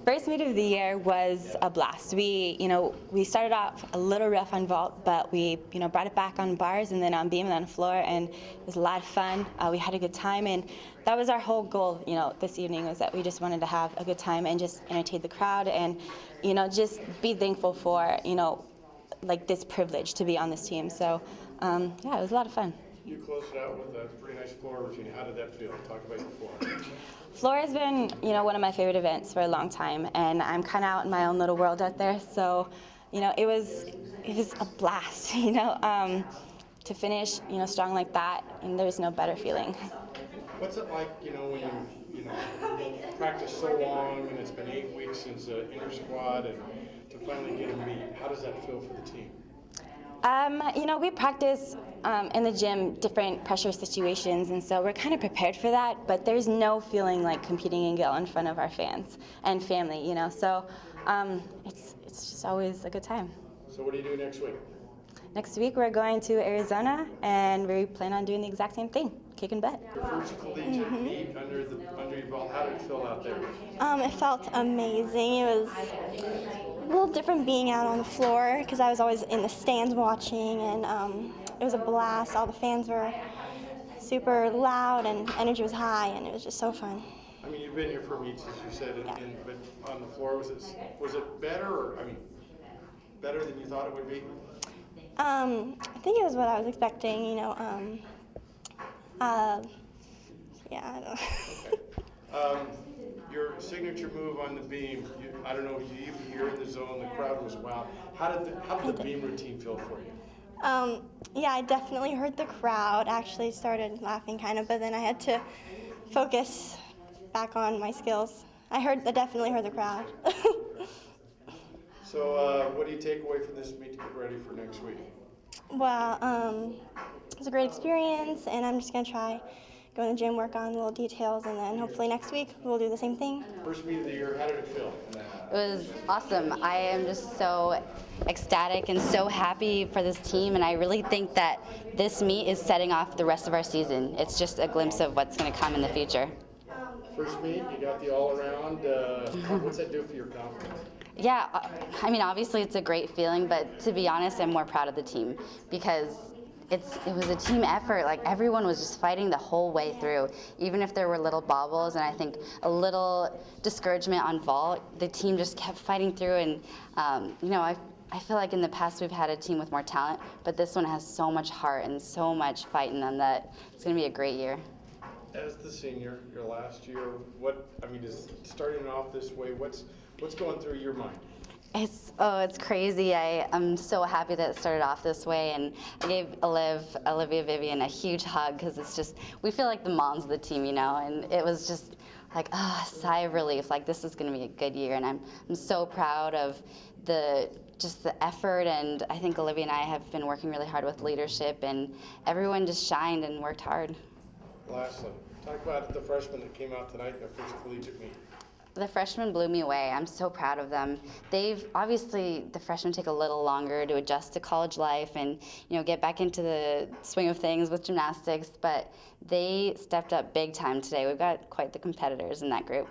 First meet of the year was a blast. We started off a little rough on vault, but we brought it back on bars and then on beam and on floor, and it was a lot of fun. We had a good time, and that was our whole goal. This evening was that we just wanted to have a good time and just entertain the crowd, and just be thankful for like this privilege to be on this team. So yeah, it was a lot of fun. You closed it out with a pretty nice floor routine. How did that feel? Talk about your floor. Floor has been, one of my favorite events for a long time, and I'm kind of out in my own little world out there. So, it was a blast, to finish, strong like that, and there's no better feeling. What's it like, when you practice so long, and it's been 8 weeks since inter squad, and to finally get a meet? How does that feel for the team? We practice in the gym different pressure situations, and so we're kind of prepared for that, but there's no feeling like competing in Gill in front of our fans and family, so it's just always a good time. So what do you do next week? Next week we're going to Arizona, and we plan on doing the exact same thing, kicking butt. Your first collegiate meet under your belt, how did it feel out there? It felt amazing. It was a little different being out on the floor because I was always in the stands watching, and it was a blast. All the fans were super loud and energy was high, and it was just so fun. I mean, you've been here for meets, as you said, but on the floor, was it better, or better than you thought it would be? I think it was what I was expecting, yeah, I don't know. Okay. Your signature move on the beam, I don't know if you even hear in the zone, the crowd was wild. How did the beam routine feel for you? Yeah, I definitely heard the crowd. Actually started laughing kind of, but then I had to focus back on my skills. I definitely heard the crowd. So what do you take away from this meet to get ready for next week? Well, it was a great experience, and I'm just going to try go in the gym, work on little details, and then hopefully next week we'll do the same thing. First meet of the year, how did it feel? It was awesome. I am just so ecstatic and so happy for this team, and I really think that this meet is setting off the rest of our season. It's just a glimpse of what's going to come in the future. First meet, you got the all-around. What's that do for your confidence? Yeah, I mean, obviously it's a great feeling, but to be honest, I'm more proud of the team because it was a team effort. Like, everyone was just fighting the whole way through, even if there were little bobbles and I think a little discouragement on vault. The team just kept fighting through, and I feel like in the past we've had a team with more talent, but this one has so much heart and so much fight in them that it's going to be a great year. As the senior, your last year, is starting off this way, what's going through your mind? It's crazy. I'm so happy that it started off this way, and I gave Olivia Vivian a huge hug because it's just, we feel like the moms of the team, and it was just like a sigh of relief, like this is going to be a good year, and I'm so proud of the effort, and I think Olivia and I have been working really hard with leadership, and everyone just shined and worked hard. Lastly, talk about the freshmen that came out tonight in their first collegiate meet. The freshmen blew me away. I'm so proud of them. The freshmen take a little longer to adjust to college life and get back into the swing of things with gymnastics, but they stepped up big time today. We've got quite the competitors in that group.